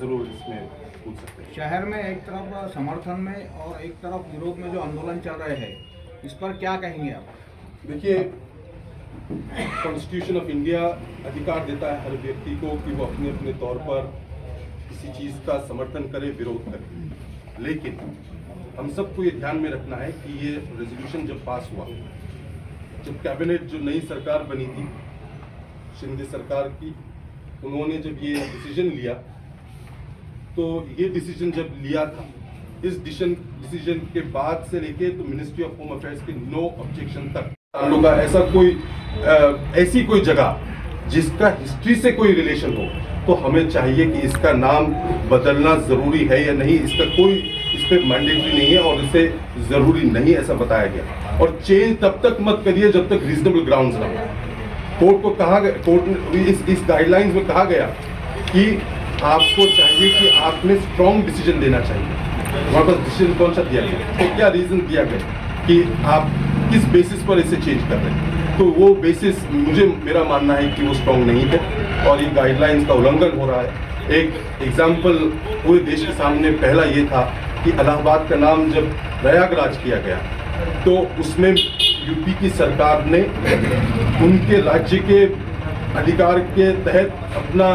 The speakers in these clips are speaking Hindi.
ज़रूर इसमें पूछ सकते हैं। शहर में एक तरफ समर्थन में और एक तरफ विरोध में जो आंदोलन चल रहे हैं, इस पर क्या कहेंगे आप? देखिए, कॉन्स्टिट्यूशन ऑफ इंडिया अधिकार देता है हर व्यक्ति को कि वो अपने अपने तौर पर किसी चीज़ का समर्थन करे, विरोध करे। लेकिन हम सबको ये ध्यान में रखना है कि ये रेजोल्यूशन जब पास हुआ, जब कैबिनेट जो नई सरकार बनी थी शिंदे सरकार की, उन्होंने जब ये डिसीजन लिया, तो ये डिसीजन जब लिया था, इस डिसीजन के बाद से लेके तो मिनिस्ट्री ऑफ होम अफेयर्स के नो ऑब्जेक्शन तक हम लोग का ऐसी कोई जगह जिसका हिस्ट्री से कोई रिलेशन हो, तो हमें चाहिए कि इसका नाम बदलना जरूरी है या नहीं, इसका कोई इस पर मैंडेटरी नहीं है और इसे जरूरी नहीं ऐसा बताया गया। और चेंज तब तक मत करिए जब तक रीजनेबल ग्राउंड्स ना हो। कोर्ट को कहा गया, कोर्ट ने इस गाइडलाइंस में कहा गया कि आपको चाहिए कि आपने स्ट्रॉन्ग डिसीजन लेना चाहिए। वहाँ पर डिसीजन कौन सा दिया गया, तो क्या रीजन दिया गया कि आप किस बेसिस पर इसे चेंज कर रहे हैं, तो वो बेसिस मेरा मानना है कि वो स्ट्रॉन्ग नहीं थे और ये गाइडलाइंस का उल्लंघन हो रहा है। एक एग्जाम्पल पूरे देश के सामने पहला ये था कि इलाहाबाद का नाम जब प्रयागराज किया गया, तो उसमें यूपी की सरकार ने उनके राज्य के अधिकार के तहत अपना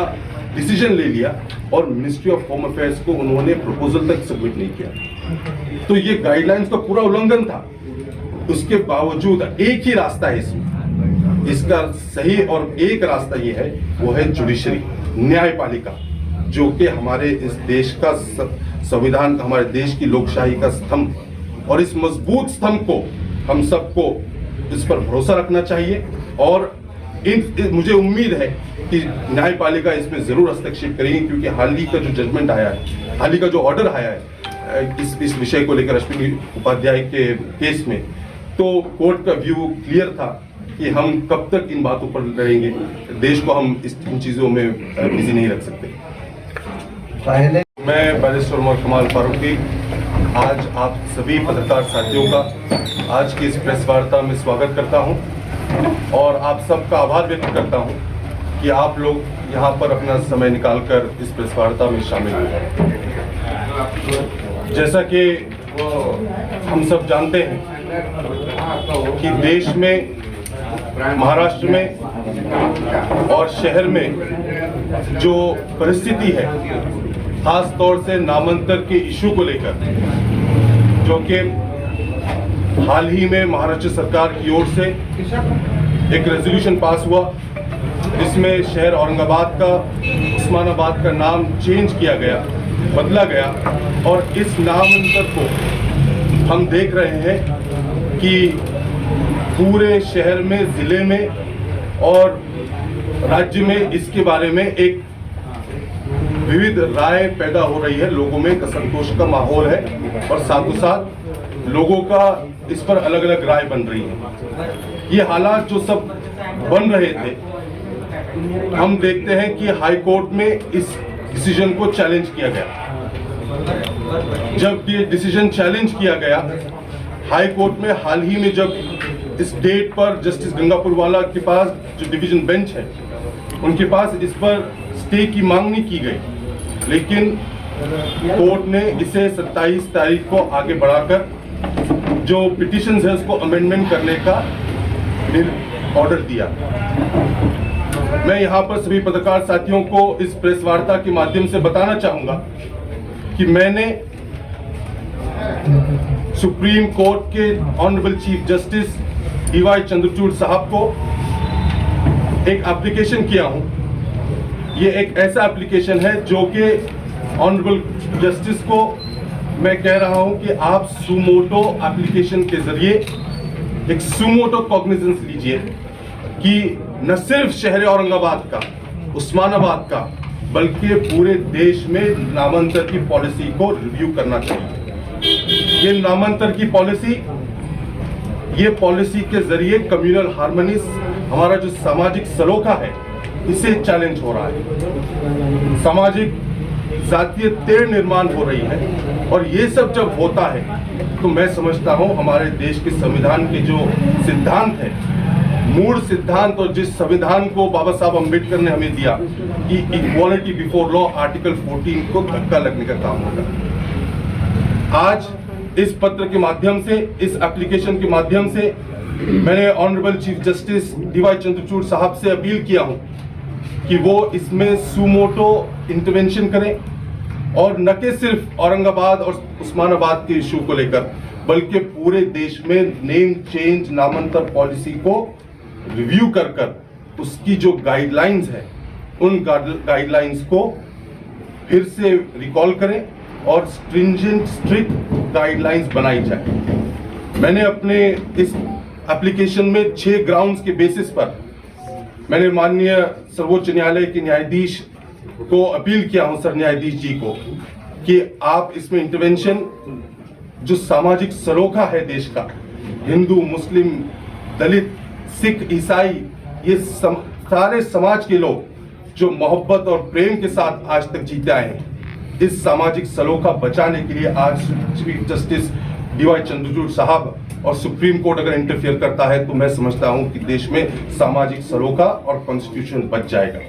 डिसीजन ले लिया और मिनिस्ट्री ऑफ होम अफेयर्स को उन्होंने प्रपोजल तक सबमिट नहीं किया। तो ये गाइडलाइंस का पूरा उल्लंघन था। उसके बावजूद एक ही रास्ता है इसमें, इसका सही और एक रास्ता ये है, वो है जुडिशरी, न्यायपालिका, जो कि हमारे इस देश का संविधान, हमारे देश की लोकशाही का स्तंभ, और इस मजबूत स्तंभ को हम सबको इस पर भरोसा रखना चाहिए। और मुझे उम्मीद है कि न्यायपालिका इसमें जरूर हस्तक्षेप करेगी, क्योंकि हाल ही का जो जजमेंट आया है, हाल ही का जो ऑर्डर आया है इस विषय को लेकर अश्विनी उपाध्याय के केस में, तो कोर्ट का व्यू क्लियर था कि हम कब तक इन बातों पर लड़ेंगे। देश को हम इन चीज़ों में बिजी नहीं रख सकते। मैं बैरिस्टर उमर कमाल फारूकी आज आप सभी पत्रकार साथियों का आज की इस प्रेस वार्ता में स्वागत करता हूं और आप सबका आभार व्यक्त करता हूं कि आप लोग यहां पर अपना समय निकालकर इस प्रेस वार्ता में शामिल हुए। जैसा कि हम सब जानते हैं कि देश में, महाराष्ट्र में और शहर में जो परिस्थिति है, खास तौर से नामांतर के इशू को लेकर, जो कि हाल ही में महाराष्ट्र सरकार की ओर से एक रेजोल्यूशन पास हुआ, जिसमें शहर औरंगाबाद का, उस्मानाबाद का नाम चेंज किया गया, बदला गया। और इस नामांतर को हम देख रहे हैं कि पूरे शहर में, जिले में और राज्य में इसके बारे में एक विविध राय पैदा हो रही है। लोगों में एक असंतोष का माहौल है और साथों साथ लोगों का इस पर अलग अलग राय बन रही है। ये हालात जो सब बन रहे थे, हम देखते हैं कि हाई कोर्ट में इस डिसीजन को चैलेंज किया गया। जब ये डिसीजन चैलेंज किया गया हाई कोर्ट में, हाल ही में जब इस डेट पर जस्टिस गंगापुरवाला के पास जो डिवीजन बेंच है, उनके पास इस पर स्टे की मांग नहीं की गई, लेकिन कोर्ट ने इसे 27 तारीख को आगे बढ़ाकर जो पिटिशंस है उसको अमेंडमेंट करने का ऑर्डर दिया। मैं यहाँ पर सभी पत्रकार साथियों को इस प्रेस वार्ता के माध्यम से बताना चाहूंगा कि मैंने सुप्रीम कोर्ट के honourable chief justice DY Chandrachud साहब को एक एप्लीकेशन किया हूं। ये एक ऐसा एप्लीकेशन है जो कि ऑनरेबल जस्टिस को मैं कह रहा हूं कि आप सुमोटो एप्लीकेशन के जरिए एक सुमोटो कॉग्निजेंस लीजिए कि न सिर्फ शहर औरंगाबाद का, उस्मानाबाद का, बल्कि पूरे देश में नामांतर की पॉलिसी को रिव्यू करना चाहिए। ये नामांतर की पॉलिसी, ये पॉलिसी के जरिए कम्युनल हार्मनीज, हमारा जो सामाजिक सलोखा है, इसे चैलेंज हो रहा है। सामाजिक जातीय तेड़ निर्माण हो रही है और ये सब जब होता है तो मैं समझता हूँ हमारे देश के संविधान के जो सिद्धांत है, मूल सिद्धांत, और जिस संविधान को बाबा साहब अम्बेडकर ने हमें दिया, कि इक्वालिटी बिफोर लॉ आर्टिकल 14 को धक्का लगने का काम होगा। आज इस पत्र के माध्यम से, इस एप्लीकेशन के माध्यम से मैंने honourable chief justice D Y Chandrachud साहब से अपील किया हूं कि वो इसमें सुमोटो इंटरवेंशन करें और न कि सिर्फ औरंगाबाद और उस्मानाबाद के इशू को लेकर बल्कि पूरे देश में नेम चेंज नामांतर पॉलिसी को रिव्यू कर उसकी जो गाइडलाइंस है उन गाइडलाइंस को फिर से रिकॉल करें और स्ट्रिंजेंट स्ट्रिक्ट गाइडलाइंस बनाई जाए। मैंने अपने इस एप्लीकेशन में 6 ग्राउंड्स के बेसिस पर मैंने माननीय सर्वोच्च न्यायालय के न्यायाधीश को अपील किया हूं, सर न्यायाधीश जी को, कि आप इसमें इंटरवेंशन, जो सामाजिक सलोखा है देश का, हिंदू मुस्लिम दलित सिख ईसाई, ये सारे समाज के लोग जो मोहब्बत और प्रेम के साथ आज तक जीते आए हैं, इस सामाजिक सलोखा बचाने के लिए आज चीफ जस्टिस डीवाई चंद्रचूड़ साहब और सुप्रीम कोर्ट अगर इंटरफियर करता है तो मैं समझता हूं कि देश में सामाजिक सलोखा और कॉन्स्टिट्यूशन बच जाएगा।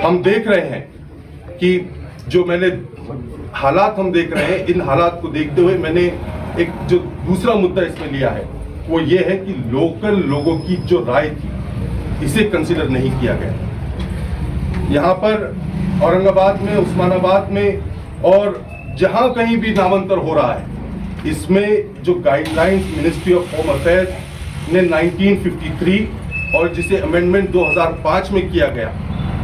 हम देख रहे हैं कि जो मैंने हालात हम देख रहे हैं, इन हालात को देखते हुए मैंने एक जो दूसरा मुद्दा इसमें लिया है वो ये है कि लोकल लोगों की जो राय थी इसे कंसीडर नहीं किया गया। यहाँ पर औरंगाबाद में, उस्मानाबाद में और जहां कहीं भी नामांतर हो रहा है, इसमें जो guidelines ministry of home affairs ने 1953 और जिसे अमेंडमेंट 2005 में किया गया,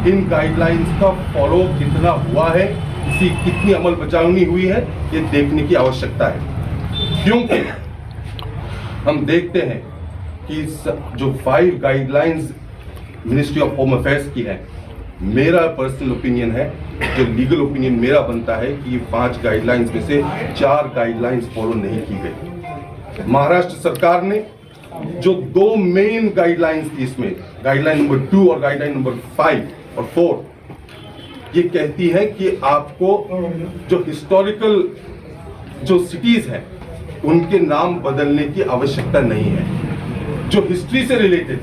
इन गाइडलाइंस का फॉलो कितना हुआ है, इसी कितनी अमल बचावनी हुई है, ये देखने की आवश्यकता है। क्योंकि हम देखते हैं कि जो 5 guidelines ministry of home affairs की है, मेरा पर्सनल ओपिनियन है, जो लीगल ओपिनियन मेरा बनता है कि ये 5 गाइडलाइंस में से 4 गाइडलाइंस फॉलो नहीं की गई। महाराष्ट्र सरकार ने जो 2 मेन गाइडलाइंस थी इसमें, गाइडलाइन नंबर 2 और गाइडलाइन नंबर 5 और 4, ये कहती है कि आपको जो हिस्टोरिकल जो सिटीज हैं उनके नाम बदलने की आवश्यकता नहीं है। जो हिस्ट्री से रिलेटेड,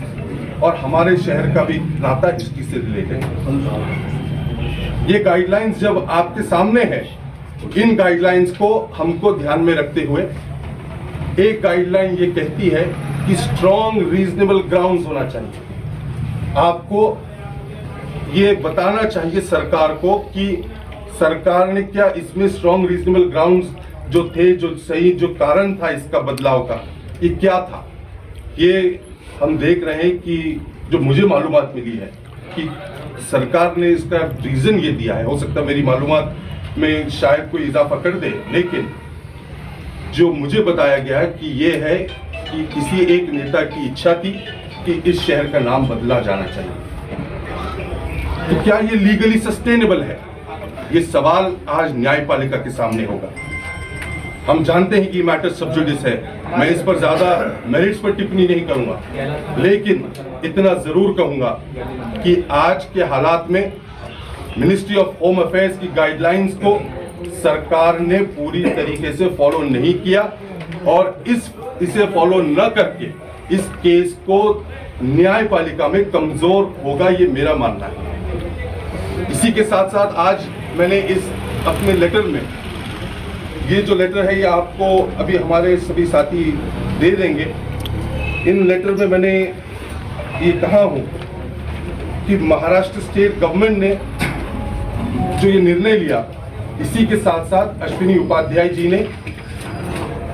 और हमारे शहर का भी नाता हिस्ट्री से रिलेटेड, ये गाइडलाइंस जब आपके सामने है, इन गाइडलाइंस को हमको ध्यान में रखते हुए एक गाइडलाइन ये कहती है कि स्ट्रॉन्ग रीजनेबल ग्राउंड्स होना चाहिए। आपको ये बताना चाहिए सरकार को कि सरकार ने क्या इसमें स्ट्रॉन्ग रीजनेबल ग्राउंड्स जो थे, जो सही जो कारण था इसका बदलाव का, ये क्या था। ये हम देख रहे हैं कि जो मुझे मालूमात मिली है कि सरकार ने इसका रीजन ये दिया है, हो सकता है मेरी मालूमात में शायद कोई इजाफा कर दे, लेकिन जो मुझे बताया गया है कि ये है कि किसी एक नेता की इच्छा थी कि इस शहर का नाम बदला जाना चाहिए। तो क्या ये लीगली सस्टेनेबल है, ये सवाल आज न्यायपालिका के सामने होगा। हम जानते हैं कि मैटर सब जुडिस है, मैं इस पर ज्यादा मेरिट्स पर टिप्पणी नहीं करूंगा, लेकिन इतना जरूर कहूंगा कि आज के हालात में मिनिस्ट्री ऑफ होम अफेयर्स की गाइडलाइंस को सरकार ने पूरी तरीके से फॉलो नहीं किया और इसे फॉलो न करके इस केस को न्यायपालिका में कमजोर होगा, ये मेरा मानना है। इसी के साथ साथ आज मैंने इस अपने लेटर में, ये जो लेटर है ये आपको अभी हमारे सभी साथी दे देंगे। इन लेटर में मैंने ये कहा हूं कि महाराष्ट्र स्टेट गवर्नमेंट ने जो ये निर्णय लिया, इसी के साथ साथ अश्विनी उपाध्याय जी ने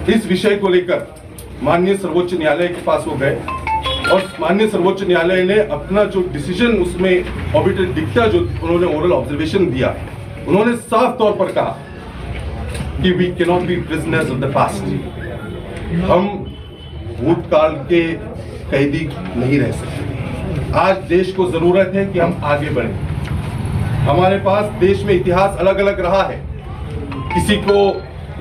इस विषय को लेकर माननीय सर्वोच्च न्यायालय के पास हो गए और माननीय सर्वोच्च न्यायालय ने अपना जो डिसीजन, उसमें ऑबिटर डिक्टा जो उन्होंने ओरल ऑब्जर्वेशन दिया, उन्होंने साफ तौर पर कहा कि we cannot be prisoners of the past. हम भूतकाल के कैदी नहीं रह सकते। आज देश को जरूरत है कि हम आगे बढ़ें। हमारे पास देश में इतिहास अलग अलग रहा है, किसी को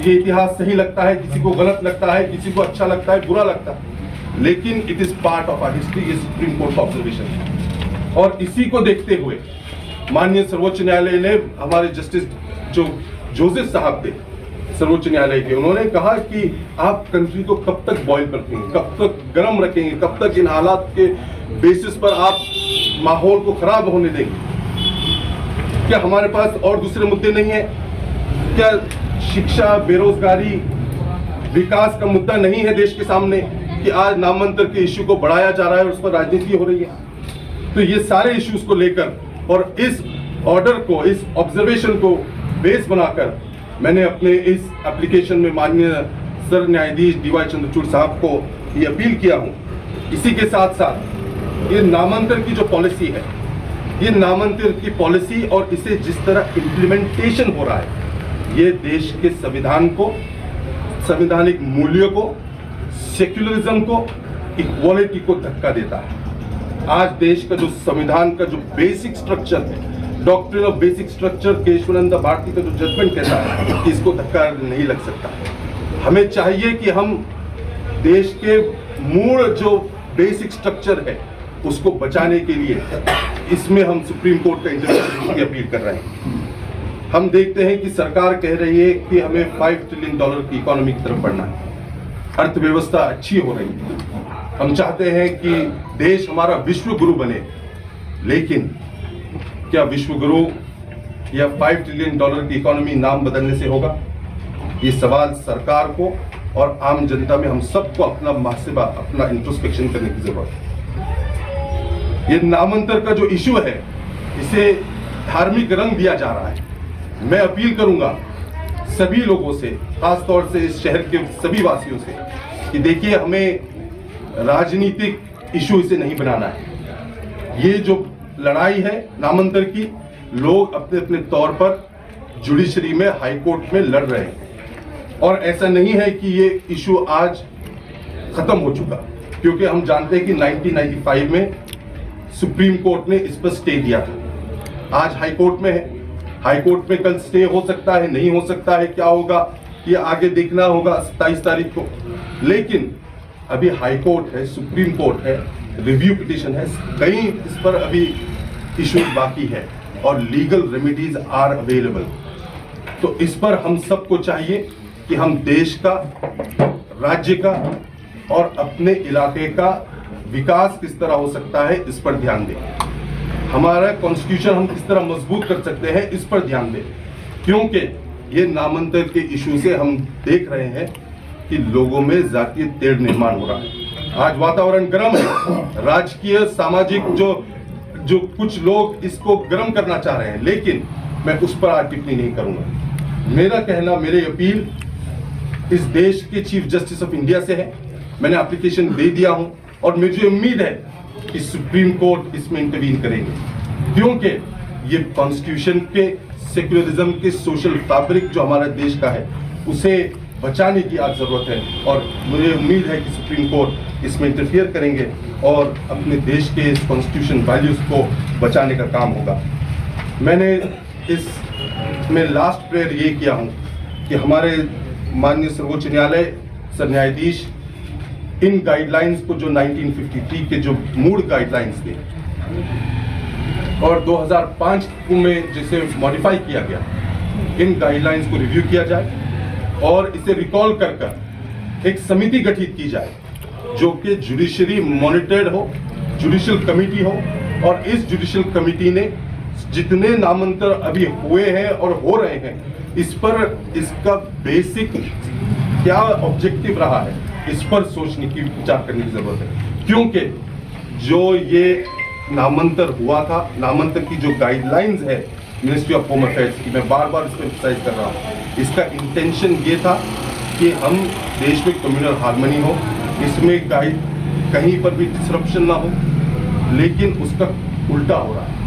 ये इतिहास सही लगता है, किसी को गलत लगता है, किसी को अच्छा लगता है, बुरा लगता है, लेकिन it is part of our history. ये सुप्रीम कोर्ट का ऑब्जर्वेशन है और इसी को देखते हुए माननीय सर्वोच्च न्यायालय ने, हमारे जस्टिस जो जोसेफ साहब थे सर्वोच्च न्यायालय के, उन्होंने कहा कि आप कंट्री को कब तक बॉयल रखेंगे, कब तक गर्म रखेंगे, कब तक इन हालात के बेसिस पर आप माहौल को खराब होने देंगे? क्या हमारे पास और दूसरे मुद्दे नहीं है? क्या शिक्षा, बेरोजगारी, विकास का मुद्दा नहीं है देश के सामने कि आज नामांतर के इश्यू को बढ़ाया जा रहा है और उस पर राजनीति हो रही है? तो ये सारे इश्यूज को लेकर और इस ऑर्डर को, इस ऑब्जर्वेशन को बेस बनाकर मैंने अपने इस एप्लीकेशन में माननीय सर न्यायाधीश DY चंद्रचूड़ साहब को ये अपील किया हूँ। इसी के साथ साथ ये नामांतर की जो पॉलिसी है, ये नामांतर की पॉलिसी और इसे जिस तरह इम्प्लीमेंटेशन हो रहा है, ये देश के संविधान को, संवैधानिक मूल्यों को, सेक्युलरिज्म को, इक्वालिटी को धक्का देता है। आज देश का जो संविधान का जो बेसिक स्ट्रक्चर है, doctrine of basic structure, Kesavananda Bharati का जो जजमेंट कहता है कि इसको धक्का नहीं लग सकता। हमें चाहिए कि हम देश के मूल जो बेसिक स्ट्रक्चर है उसको बचाने के लिए इसमें हम सुप्रीम कोर्ट का इंटरवेंशन की अपील कर रहे हैं। हम देखते हैं कि सरकार कह रही है कि हमें $5 ट्रिलियन की इकोनॉमी की तरफ बढ़ना है, अर्थव्यवस्था अच्छी हो रही है, हम चाहते हैं कि देश हमारा विश्व गुरु बने, लेकिन क्या विश्व गुरु या $5 ट्रिलियन की इकोनॉमी नाम बदलने से होगा? ये सवाल सरकार को और आम जनता में हम सबको अपना मुहासिबा, अपना इंट्रोस्पेक्शन करने की जरूरत है। ये नामांतर का जो इशू है, इसे धार्मिक रंग दिया जा रहा है। मैं अपील करूंगा सभी लोगों से, खासतौर से इस शहर के सभी वासियों से, कि देखिए हमें राजनीतिक इशू इसे नहीं बनाना है। ये जो लड़ाई है नामांतर की, लोग अपने अपने तौर पर जुडिशरी में, हाई कोर्ट में लड़ रहे हैं और ऐसा नहीं है कि ये इशू आज खत्म हो चुका, क्योंकि हम जानते हैं कि 1995 में सुप्रीम कोर्ट ने इस पर स्टे दिया था। आज हाई कोर्ट में है, हाई कोर्ट में कल स्टे हो सकता है, नहीं हो सकता है, क्या होगा ये आगे देखना होगा 27 तारीख को। लेकिन अभी हाई कोर्ट है, सुप्रीम कोर्ट है, रिव्यू पिटीशन है, कई इस पर अभी इशू बाकी है और लीगल रेमेडीज आर अवेलेबल। तो इस पर हम सबको चाहिए कि हम देश का, राज्य का और अपने इलाके का विकास किस तरह हो सकता है इस पर ध्यान दें। हमारा कॉन्स्टिट्यूशन हम किस तरह मजबूत कर सकते हैं इस पर ध्यान दें, क्योंकि ये नामांतर के इशू से हम देख रहे हैं कि लोगों में जातीय तेढ़ निर्माण हो रहा है। आज वातावरण गर्म है, राजकीय, सामाजिक जो कुछ लोग इसको गर्म करना चाह रहे हैं, लेकिन मैं उस पर आज टिप्पणी नहीं करूंगा। मेरा कहना, मेरी अपील इस देश के चीफ जस्टिस ऑफ इंडिया से है। मैंने एप्लीकेशन दे दिया हूं और मुझे उम्मीद है कि सुप्रीम कोर्ट इसमें इंटरवीन करेंगे, क्योंकि ये कॉन्स्टिट्यूशन के, सेक्युलरिज्म के, सोशल फैब्रिक जो हमारे देश का है उसे बचाने की आज जरूरत है और मुझे उम्मीद है कि सुप्रीम कोर्ट इसमें इंटरफियर करेंगे और अपने देश के इस कॉन्स्टिट्यूशन वैल्यूज को बचाने का काम होगा। मैंने इसमें लास्ट प्रेयर ये किया हूँ कि हमारे माननीय सर्वोच्च न्यायालय सर न्यायाधीश इन गाइडलाइंस को, जो 1953 के जो मूल गाइडलाइंस थे और 2005 में जिसे मॉडिफाई किया गया, इन गाइडलाइंस को रिव्यू किया जाए और इसे रिकॉल कर एक समिति गठित की जाए जो कि जुडिशरी मॉनिटर्ड हो, जुडिशियल कमिटी हो, और इस जुडिशियल कमिटी ने जितने नामांतर अभी हुए हैं और हो रहे हैं इस पर, इसका बेसिक क्या ऑब्जेक्टिव रहा है इस पर सोचने की, विचार करने की जरूरत है। क्योंकि जो ये नामांतर हुआ था, नामांतर की जो गाइडलाइंस है मिनिस्ट्री ऑफ होम अफेयर्स की, मैं बार बार इस पर एम्फसाइज कर रहा हूँ, इसका इंटेंशन ये था कि हम देश में कम्युनल हार्मनी हो, इसमें कहीं पर भी डिसरप्शन ना हो, लेकिन उसका उल्टा हो रहा है।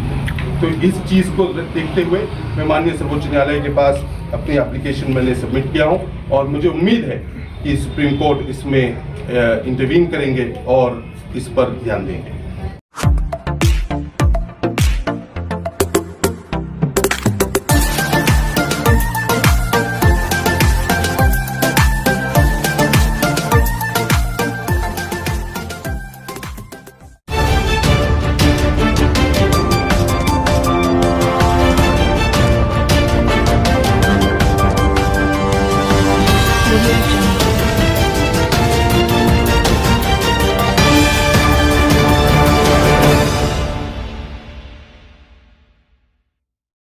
तो इस चीज़ को देखते हुए मैं माननीय सर्वोच्च न्यायालय के पास अपनी एप्लीकेशन मैंने सबमिट किया हूँ और मुझे उम्मीद है कि सुप्रीम कोर्ट इसमें इंटरवीन करेंगे और इस पर ध्यान देंगे।